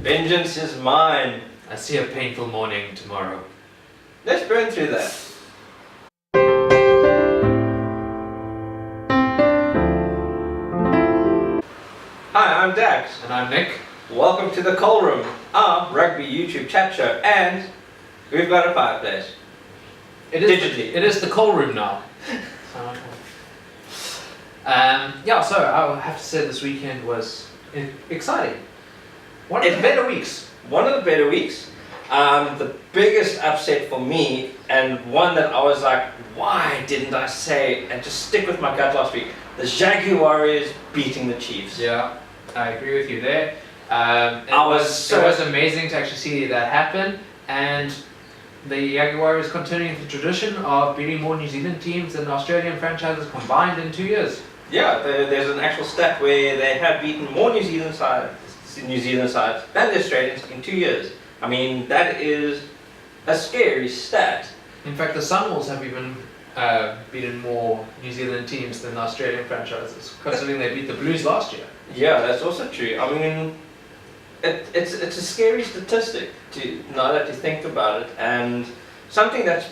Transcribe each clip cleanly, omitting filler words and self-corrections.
Vengeance is mine. I see a painful morning tomorrow. Let's burn through that. Hi, I'm Dax. And I'm Nick. Welcome to the Coal Room, our rugby YouTube chat show, and we've got a fireplace. Digitally. It is the coal room now. So I have to say this weekend was exciting. One of the better weeks. One of the better weeks. The biggest upset for me, and one that I was like, why didn't I say and just stick with my gut last week? The Jaguars beating the Chiefs. Yeah, I agree with you there. It was amazing to actually see that happen, and the Jaguars continuing the tradition of beating more New Zealand teams than Australian franchises combined in 2 years. Yeah, there's an actual stat where they have beaten more New Zealand sides than the Australians in 2 years. I mean, that is a scary stat. In fact, the Sunwolves have even beaten more New Zealand teams than the Australian franchises, considering they beat the Blues last year. Yeah, that's also true. I mean, it's a scary statistic now that you think about it, and something that's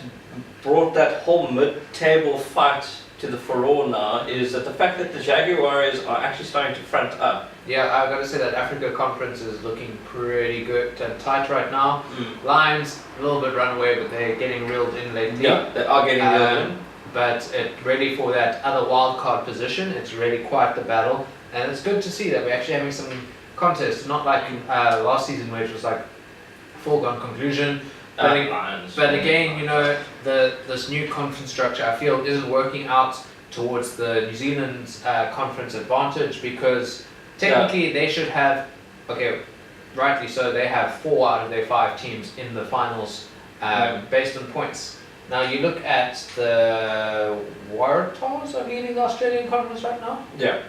brought that whole mid-table fight to the furore now is that the fact that the Jaguars are actually starting to front up. Yeah, I've got to say that Africa Conference is looking pretty good and tight right now. Lions, a little bit runaway, but they're getting reeled in lately. Yeah, they are getting reeled in. But really for that other wild card position, it's really quite the battle. And it's good to see that we're actually having some contests, not like last season where it was like foregone conclusion. But again, this new conference structure I feel isn't working out towards the New Zealand's conference advantage, because technically they should have, rightly so, they have 4 out of their 5 teams in the finals based on points. Now you look at the Waratahs are leading the Australian conference right now. Yeah.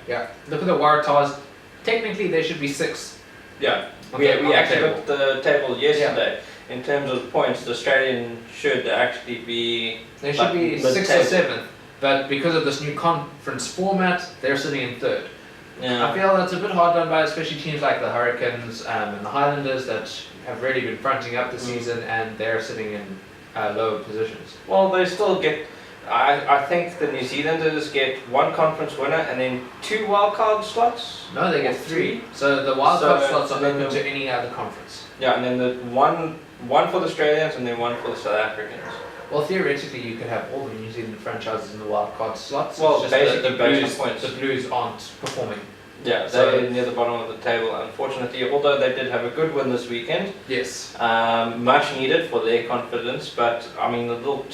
Look at the Waratahs. Technically they should be 6. Yeah. We actually looked at the table yesterday. Yeah. In terms of points, the Australian should actually be... They should be 6th or 7th, but because of this new conference format, they're sitting in 3rd. Yeah. I feel that's a bit hard done by especially teams like the Hurricanes and the Highlanders that have really been fronting up the season, and they're sitting in lower positions. Well, they still get... I think the New Zealanders get 1 conference winner and then 2 wildcard slots? No, they get 3. So the wildcard slots are open to any other conference. Yeah, and then the one for the Australians and then 1 for the South Africans. Well, theoretically, you could have all the New Zealand franchises in the wildcard slots. Well, it's just the Blues aren't performing. Yeah, they're near the bottom of the table, unfortunately, although they did have a good win this weekend. Yes. Much needed for their confidence, but I mean, a little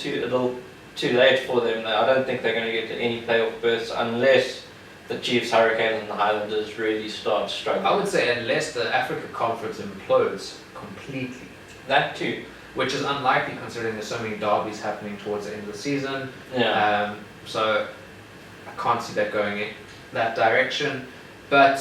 too late for them. I don't think they're going to get to any playoff berths unless the Chiefs, Hurricanes and the Highlanders really start struggling. I would say unless the Africa Conference implodes completely. That too. Which is unlikely considering there's so many derbies happening towards the end of the season. Yeah. So I can't see that going in that direction. But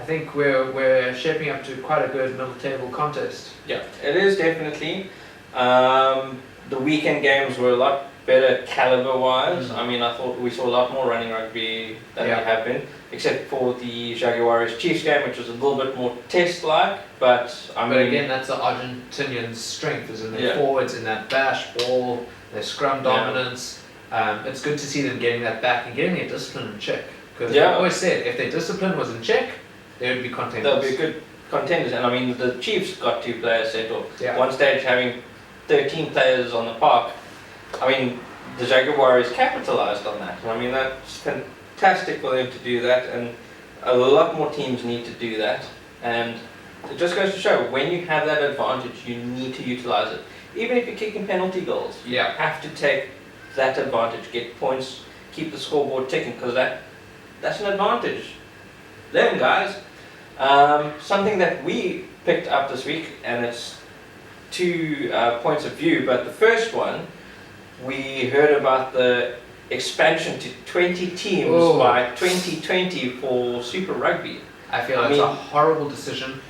I think we're shaping up to quite a good middle table contest. Yeah, it is definitely. The weekend games were a lot better caliber-wise. I mean, I thought we saw a lot more running rugby than we have been, except for the Jaguars-Chiefs game, which was a little bit more test-like. But again, that's the Argentinian strength, is in their forwards, in that bash ball, their scrum dominance. It's good to see them getting that back and getting their discipline in check. Because I always said, if their discipline was in check, they would be contenders. They'll be good contenders. And I mean, the Chiefs got 2 players sent off. Yeah. One stage having 13 players on the park. I mean, the Jaguars capitalized on that. I mean, that's fantastic for them to do that, and a lot more teams need to do that. And it just goes to show, when you have that advantage, you need to utilize it. Even if you're kicking penalty goals, you have to take that advantage, get points, keep the scoreboard ticking, because that's an advantage. Then, guys, something that we picked up this week, and it's 2 points of view, but the first one, we heard about the expansion to 20 teams by 2020 for Super Rugby. I feel it's a horrible decision.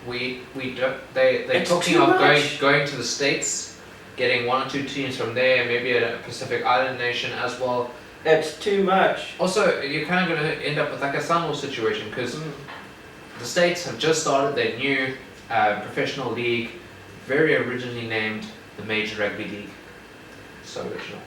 They're talking of going to the States, getting 1 or 2 teams from there, maybe a Pacific Island nation as well. It's too much. Also, you're kind of going to end up with like a Sunwolves situation, because the States have just started their new professional league, very originally named the Major Rugby League. So original.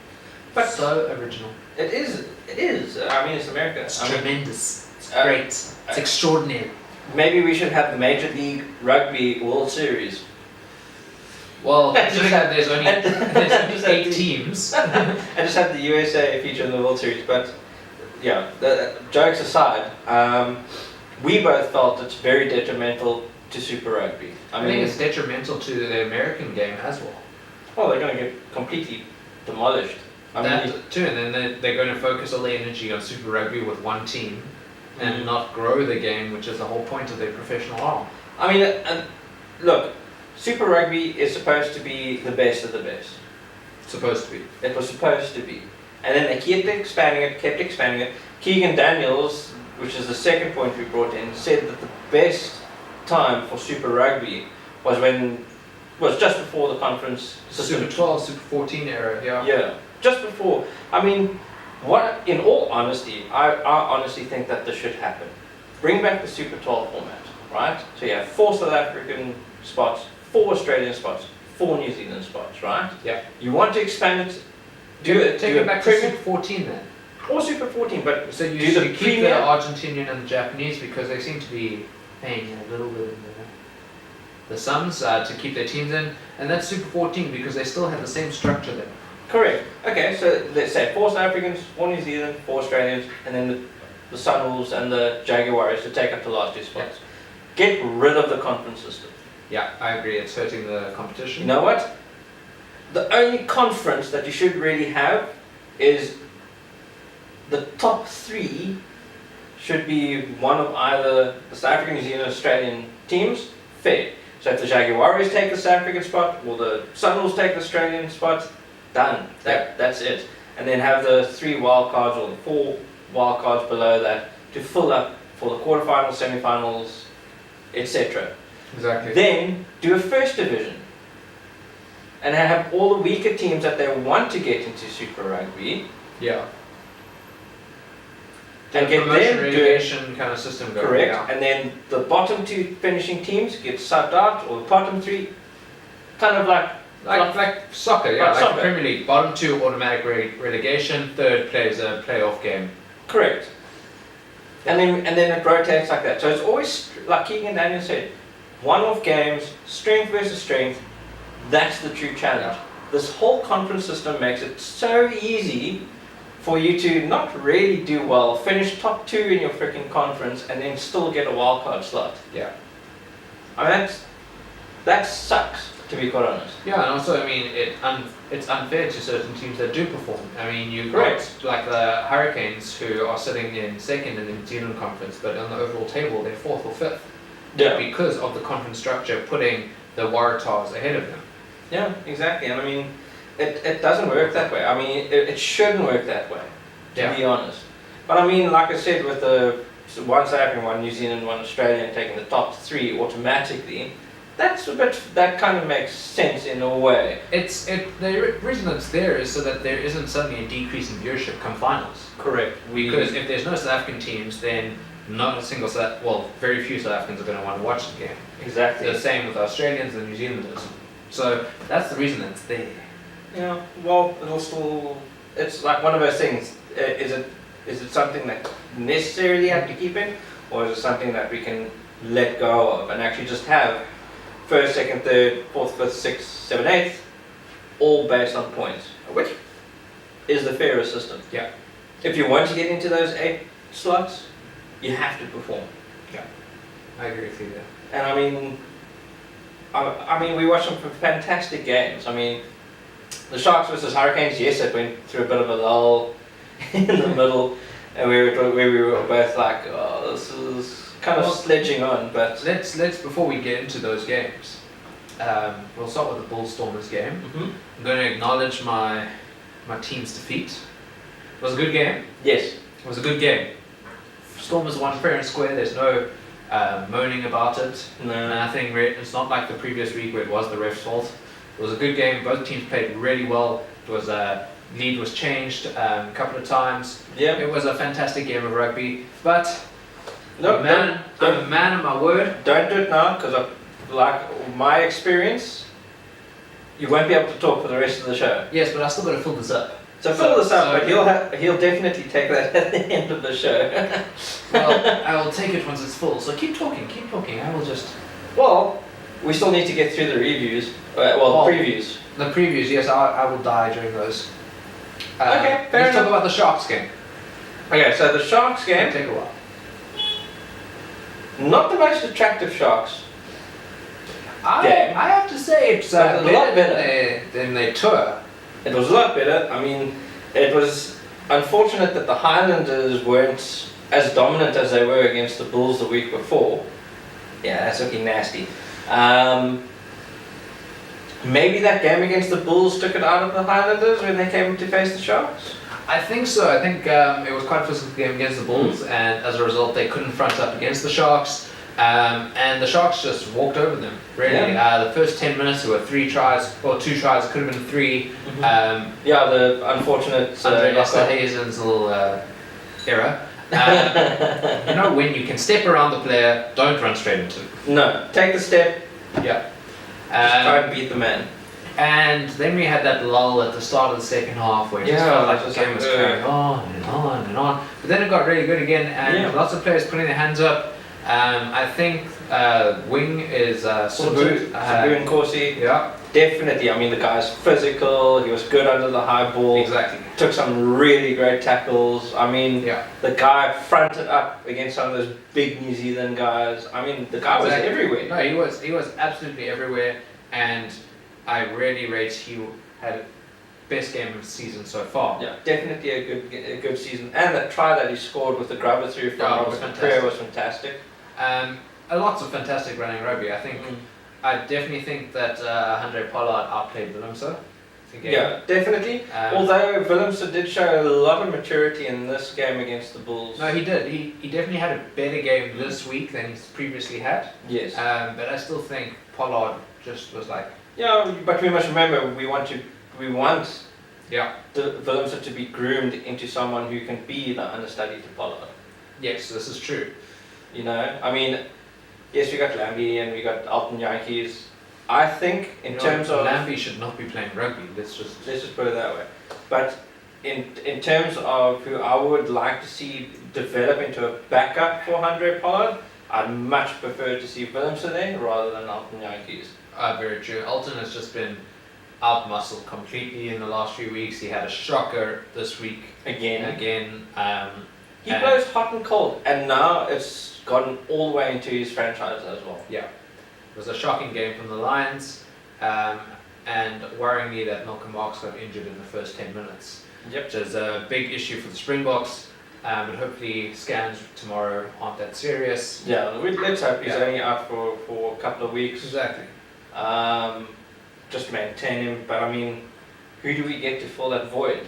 But so original. It is. I mean, it's America. It's I mean, tremendous. It's great. It's extraordinary. maybe we should have the Major League Rugby World Series. Well, considering that there's only just 8 teams. I just had the USA feature in the World Series, but yeah, jokes aside, we both felt it's very detrimental to Super Rugby. I think it's detrimental to the American game as well. Well, they're going to get completely demolished. That too, and then they're going to focus all their energy on Super Rugby with one team and not grow the game, which is the whole point of their professional arm. I mean, look, Super Rugby is supposed to be the best of the best. Supposed to be. It was supposed to be. And then they kept expanding it. Keegan Daniels, which is the second point we brought in, said that the best time for Super Rugby was just before the conference system. Super 12, Super 14 era, yeah. Yeah, just before. I mean, in all honesty, I honestly think that this should happen. Bring back the Super 12 format, right? So you have 4 South African spots, 4 Australian spots, 4 New Zealand spots, right? Yeah. You want to expand it, Take it back to Super 14 then. Or Super 14, but So you do should the keep Premier. the Argentinian and the Japanese because they seem to be paying a little bit in the sums to keep their teams in, and that's Super 14 because they still have the same structure there. Correct. Okay, so let's say 4 South Africans, 4 New Zealand, 4 Australians, and then the Sunwolves and the Jaguars to take up the last 2 spots. Get rid of the conference system. Yeah, I agree. It's hurting the competition. You know what? The only conference that you should really have is the top 3 should be one of either the South African, New Zealand, Australian teams. Fair. So if the Jaguars take the South African spot or the Sunwolves take the Australian spot, done. That's it. And then have the 3 wild cards or the 4 wild cards below that to fill up for the quarterfinals, semifinals, etc. Exactly. Then do a first division and have all the weaker teams that they want to get into Super Rugby. Yeah. And get promotion them relegation kind of system going. correct, Yeah. and then the bottom 2 finishing teams get subbed out, or the bottom 3, kind of like Like soccer, yeah, Like like soccer. the Premier League. Bottom 2 automatic relegation, third plays a playoff game. correct. And then it rotates like that. So it's always like Keegan Daniel said, one-off games, strength versus strength. That's the true challenge. This whole conference system makes it so easy for you to not really do well, finish top 2 in your freaking conference, and then still get a wildcard slot. Yeah. I mean, that sucks, to be quite honest. Yeah, and also, I mean, it's unfair to certain teams that do perform. I mean, you've Correct. got like the Hurricanes who are sitting in second in the New Zealand conference, but on the overall table they're 4th or 5th because of the conference structure putting the Waratahs ahead of them. Yeah, exactly. And I mean, it doesn't work that way. I mean, it shouldn't work that way, to be honest. But I mean, like I said, with the 1 South African, 1 New Zealand, 1 Australian taking the top 3 automatically, that kind of makes sense in a way. The reason it's there is so that there isn't suddenly a decrease in viewership come finals. Correct. Because if there's no South African teams, then not a single very few South Africans are going to want to watch the game. Exactly. The same with Australians and New Zealanders. So that's the reason it's there. Yeah. Well, it's like one of those things. Is it something that necessarily have to keep in, or is it something that we can let go of and actually just have 1st, 2nd, 3rd, 4th, 5th, 6th, 7th, 8th, all based on points, which is the fairest system. Yeah. If you want to get into those 8 slots, you have to perform. Yeah. I agree with you there. And I mean, we watched some fantastic games. I mean, the Sharks versus Hurricanes, yes, it went through a bit of a lull in the middle, and we were both like, oh, this is kind of sledging on. But let's before we get into those games, we'll start with the Bullstormers game. I'm going to acknowledge my team's defeat. It was a good game. yes, It was a good game. Stormers won fair and square. There's no moaning about it. no, Nothing. It's not like the previous week where it was the ref's fault. It was a good game. Both teams played really well. It was lead was changed a couple of times. yeah, It was a fantastic game of rugby, but No, I'm a man of my word. don't do it now, because like my experience, you won't be able to talk for the rest of the show. Yes, but I still got to fill this up. So fill this up, but he'll definitely take that at the end of the show. Well, I will take it once it's full. So keep talking. I will just. Well, we still need to get through the reviews. The previews. The previews, yes, I will die during those. Okay, fair let's enough. talk about the Sharks game. Okay, so the Sharks game, Take a while. not the most attractive Sharks. I have to say it's a lot better than their tour. It was a lot better. I mean, it was unfortunate that the Highlanders weren't as dominant as they were against the Bulls the week before. Yeah, that's looking nasty. Maybe that game against the Bulls took it out of the Highlanders when they came to face the Sharks? I think so. I think it was quite a physical game against the Bulls, and as a result, they couldn't front up against the Sharks. And the Sharks just walked over them, really. Yeah. The first 10 minutes, there were 3 tries, or 2 tries, it could have been 3. Yeah, the unfortunate Andre knockout. Esterhuizen's little error. You know, when you can step around the player, don't run straight into him. No, take the step, Yeah. just try and beat the man. And then we had that lull at the start of the second half where it just felt like the game was carrying on and on and on. But then it got really good again, and lots of players putting their hands up. I think wing is sorted. Sabu and Corsi. Yeah, Definitely, I mean the guy's physical, he was good under the high ball, exactly. took some really great tackles. I mean, Yeah, the guy fronted up against some of those big New Zealand guys. I mean, the guy was everywhere. No, he was absolutely everywhere, and I really rate he had best game of the season so far. Yeah, definitely a good season. And that try that he scored with the grubber through from Robert Prayer was fantastic. Lots of fantastic running rugby. I think. I definitely think that Andre Pollard outplayed Willemse. Yeah, definitely. Although Willemse did show a lot of maturity in this game against the Bulls. No, he did. He definitely had a better game this week than he's previously had. Yes. But I still think Pollard just was like. Yeah, but we must remember we want Yeah. the Willemse to be groomed into someone who can be the understudy to Pollard. Yes, this is true. You know, I mean, yes, we got Lambie and we got Alton Yankees. I think in terms of Lambie should not be playing rugby. Let's just put it that way. But in terms of who I would like to see develop into a backup for Andre Pollard, I'd much prefer to see Willemse there rather than Alton Yankees. Very true. Alton has just been out-muscled completely in the last few weeks. He had a shocker this week Again. He and- blows hot and cold, and now it's gotten all the way into his franchise as well. Yeah, it was a shocking game from the Lions, and worryingly that Malcolm Marx got injured in the first 10 minutes, Yep. which is a big issue for the Springboks, but hopefully scans tomorrow aren't that serious. Yeah, let's hope he's Yeah. only out for a couple of weeks. Exactly. Just maintain him, but I mean, who do we get to fill that void?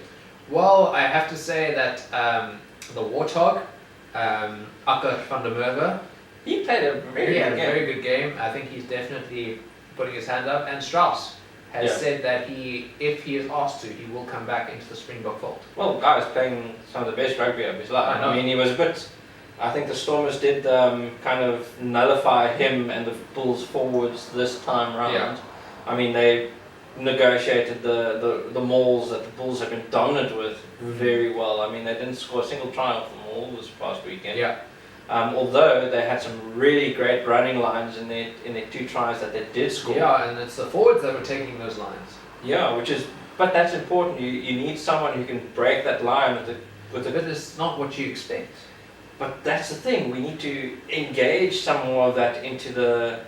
Well, I have to say that the Warthog, Akker van der Merwe, He played a he had a good game. very good game. I think he's definitely putting his hand up, and Strauss has Yeah. said that if he is asked to, he will come back into the Springbok fold. Well, the guy was playing some of the best rugby of his life. I know. I mean, he was a bit. I think the Stormers did kind of nullify him and the Bulls forwards this time round. Yeah. I mean, they negotiated the mauls that the Bulls have been dominant with very well. I mean, they didn't score a single try off the maul this past weekend. Yeah. Although they had some really great running lines in their 2 tries that they did score. Yeah, and it's the forwards that were taking those lines. Yeah, but that's important. You need someone who can break that line with the But it's not what you expect. But that's the thing. We need to engage some more of that into the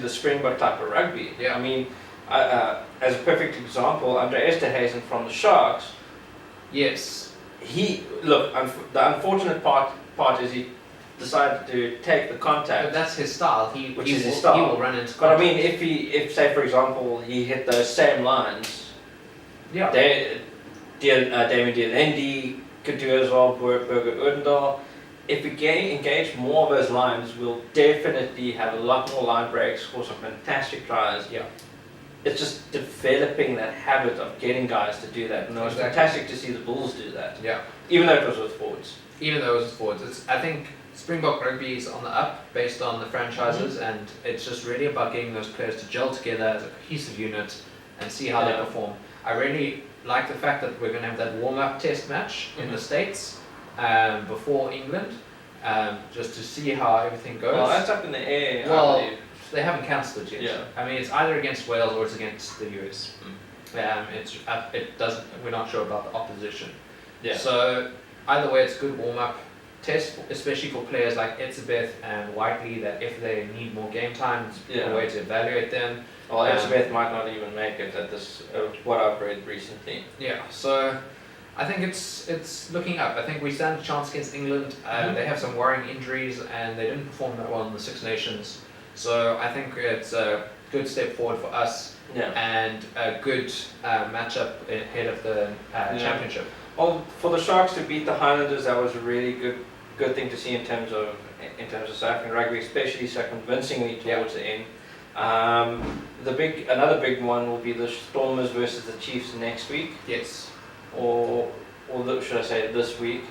Springbok type of rugby. Yeah. I mean, as a perfect example, Andre Esterhuizen from the Sharks. Yes. The unfortunate part is he decided to take the But contact. that's his style. He will run into contact. But I mean, if say for example he hit those same lines, yeah. Damien Dielendy could do as well. Burger Udendal. If we engage more of those lines, we'll definitely have a lot more line breaks, score some fantastic tries. Yeah. It's just developing that habit of getting guys to do that. And it was fantastic to see the Bulls do that. Yeah. Even though it was with forwards. Even though it was forwards, I think Springbok Rugby is on the up based on the franchises, and it's just really about getting those players to gel together as a cohesive unit and see how they perform. I really like the fact that we're going to have that warm-up test match in the States before England, just to see how everything goes. Well, that's up in the air. Well, they haven't cancelled it yet. Yeah. I mean, it's either against Wales or it's against the US. It doesn't. We're not sure about the opposition. Yeah. So either way, it's a good warm-up test, especially for players like Etzebeth and Whiteley, that if they need more game time, it's a way to evaluate them. Well, Elizabeth might not even make it at this, what I've read recently. Yeah, so I think it's looking up. I think we stand a chance against England. They have some worrying injuries and they didn't perform that well in the Six Nations. So I think it's a good step forward for us and a good matchup ahead of the championship. Well, for the Sharks to beat the Highlanders, that was a really good thing to see in terms of South African rugby, especially so convincingly towards the end. Another big one will be the Stormers versus the Chiefs next week. Yes. Or should I say this week?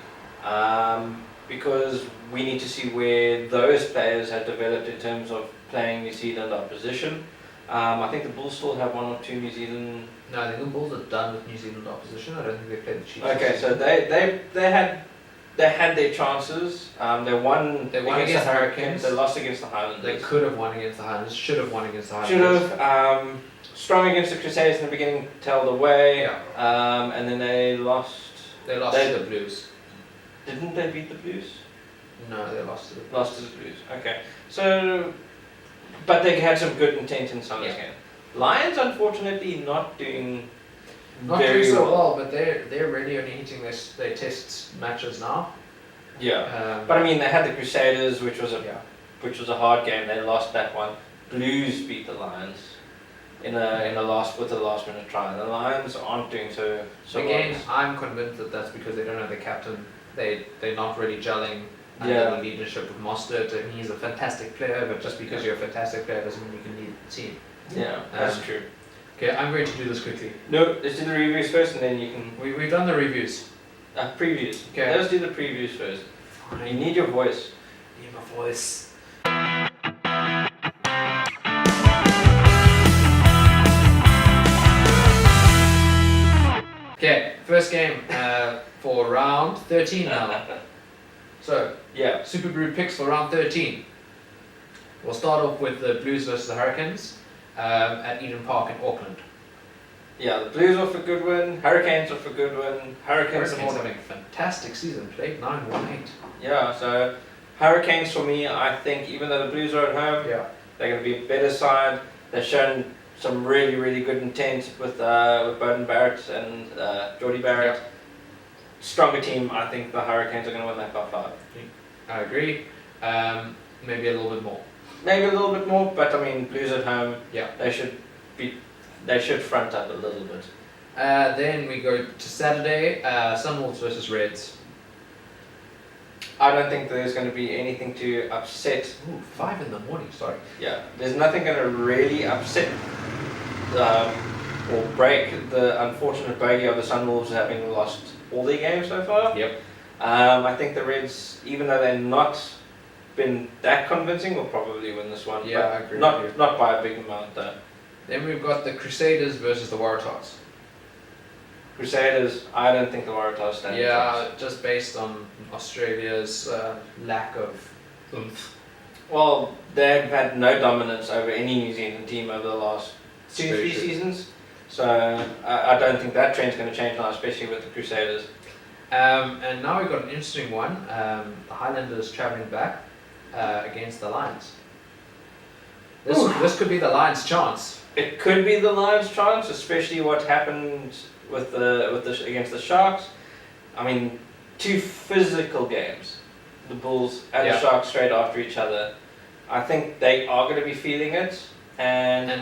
Because we need to see where those players have developed in terms of playing New Zealand opposition. I think the Bulls still have one or two New Zealand. No, I think the Bulls are done with New Zealand opposition. I don't think they played the Chiefs. Okay, so they had their chances. They won against the Hurricanes. They lost against the Highlanders. They could have won against the Highlanders. Should have won against the Highlanders. Should have. Strong against the Crusaders in the beginning, tell the way. Yeah. And then they lost. They lost to the Blues. Didn't they beat the Blues? No, they lost to the Blues. Lost to the Blues. Okay. So, but they had some good intent in Sunday's game. Lions, unfortunately, not doing very so well, but they're really only hitting their test matches now. Yeah. But I mean, they had the Crusaders, which was a hard game. They lost that one. Blues beat the Lions with a last minute try. The Lions aren't doing so Again, well. I'm convinced that that's because they don't have the captain. They're not really gelling under the leadership of Mostert, and he's a fantastic player. But just because you're a fantastic player doesn't mean you can lead the team. Yeah, that's true. Okay, I'm going to do this quickly. No, let's do the reviews first, and then you can. We've done the reviews. Previews. Okay. Let's do the previews first. You need your voice. Need my voice. Okay, first game for round 13 now. So, Super Brew picks for round 13. We'll start off with the Blues versus the Hurricanes at Eden Park in Auckland. Yeah, the Blues off a good win, Hurricanes off a good win. Hurricanes are having a fantastic season, played 9-1-8. Yeah, so Hurricanes for me, I think even though the Blues are at home, they're going to be a better side. They've shown some really, really good intent with Bowden Barrett and Geordie Barrett. Yeah. Stronger team, I think the Hurricanes are going to win that by 5. I agree. Maybe a little bit more. Maybe a little bit more, but I mean, Blues at home, yeah, they should front up a little bit. Then we go to Saturday, Sunwolves versus Reds. I don't think there's going to be anything to upset. Ooh, 5 in the morning, sorry. Yeah, there's nothing going to really upset or break the unfortunate bogey of the Sunwolves having lost all their games so far. Yep. I think the Reds, even though they've not been that convincing, will probably win this one. Yeah, I agree. Not by a big amount though. Then we've got the Crusaders versus the Waratahs. Crusaders, I don't think the Waratahs stand. Yeah, just based on Australia's lack of oomph. Well, they've had no dominance over any New Zealand team over the last 2-3 seasons. So I don't think that trend's going to change now, especially with the Crusaders. And now we've got an interesting one. The Highlanders travelling back against the Lions. This could be the Lions' chance. It could be the Lions' chance, especially what happened with against the Sharks. I mean, 2 physical games, the Bulls and the Sharks straight after each other. I think they are going to be feeling it, and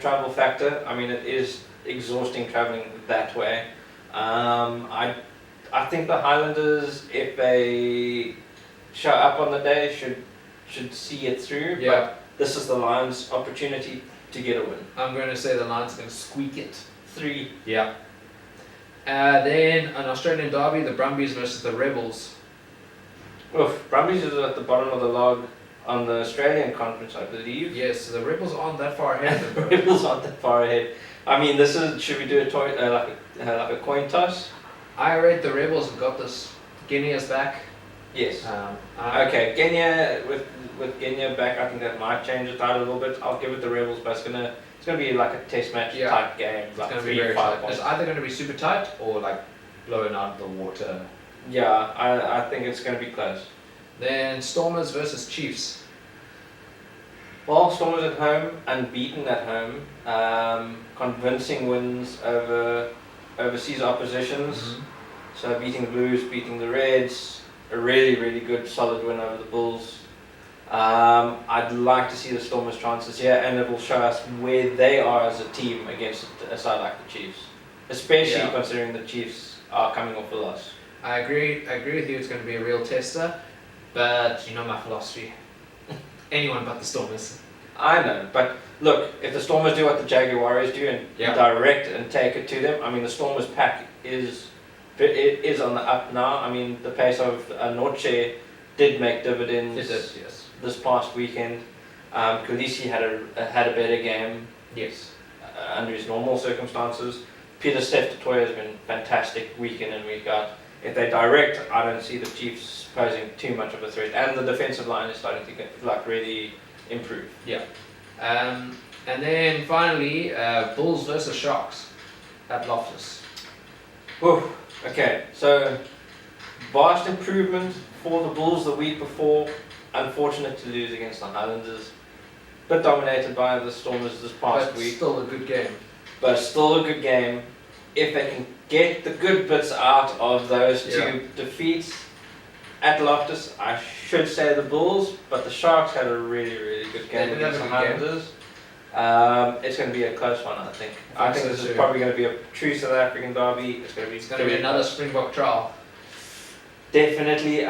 travel factor. I mean, it is exhausting traveling that way. I think the Highlanders, if they show up on the day, should see it through. Yeah. But this is the Lions' opportunity to get a win. I'm going to say the Lions are going to squeak it. 3. Yeah. Then an Australian derby, the Brumbies versus the Rebels. Oof, Brumbies is at the bottom of the log on the Australian conference, I believe. Yes, the Rebels aren't that far ahead. The Rebels aren't that far ahead. I mean, this is. Should we do a like a coin toss? I rate the Rebels have got this. Guinea is back. Yes. I- Okay, Kenya with Kenya back, I think that might change the tide a little bit. I'll give it the Rebels, but it's gonna be like a test match Yeah. type game, It's like going to be 3 very 5 tight. points. It's either going to be super tight or like blowing out the water. Yeah, I think it's gonna be close. Then Stormers versus Chiefs. Well, Stormers at home, unbeaten at home, convincing wins over overseas oppositions. So beating the Blues, beating the Reds, a really, really good solid win over the Bulls. I'd like to see the Stormers' chances here, and it will show us where they are as a team against a side like the Chiefs, especially Yeah. considering the Chiefs are coming off a loss. I agree with you. It's going to be a real tester, but you know my philosophy. Anyone but the Stormers. I know, but look, if the Stormers do what the Jaguars do and Yeah. direct and take it to them, I mean, the Stormers pack is on the up now. I mean, the pace of Noche did make dividends Yes. this past weekend. Khaleesi had a better game Yes. under his normal circumstances. Peter Steph Toya has been fantastic week in and week out. If they direct, I don't see the Chiefs posing too much of a threat, and the defensive line is starting to get really improve. And then finally, Bulls versus Sharks at Loftus. Whew. Okay, so vast improvement for the Bulls the week before. Unfortunate to lose against the Highlanders. Bit dominated by the Stormers this past But week. still a good game. But still a good game. If they can get the good bits out of those two defeats at Loftus, I should say the Bulls, but the Sharks had a really, really good game They did have against a the good game. Highlanders. It's going to be a close one, I think. I think so this is too. probably going to be a true South African derby. It's going to be. It's going to be another Springbok trial. Definitely.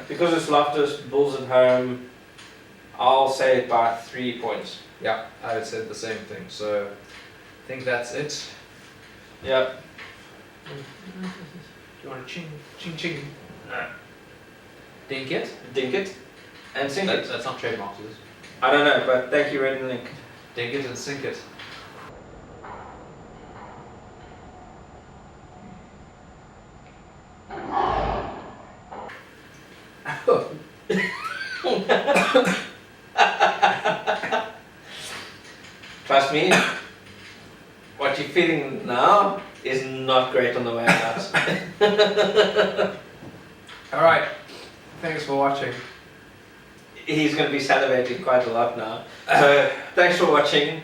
Because it's Loftus, Bulls at home, I'll say it by 3 points. Yeah, I would say the same thing. So I think that's it. Yeah. Do you want to ching? Dink it? Dink it and sink it. That's not trademarked, is it? I don't know, but thank you, Red and Link. Dink it and sink it. Trust me, what you're feeling now is not great on the way out. Alright, thanks for watching. He's going to be salivating quite a lot now. So thanks for watching.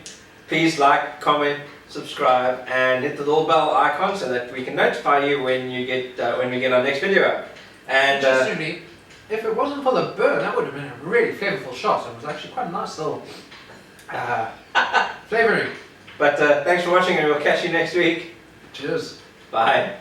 Please like, comment, subscribe, and hit the little bell icon so that we can notify you when we get our next video up. And Interestingly, if it wasn't for the burn, that would have been a really flavorful shot. It was actually quite a nice little flavoring. but thanks for watching, and we'll catch you next week. Cheers. Bye.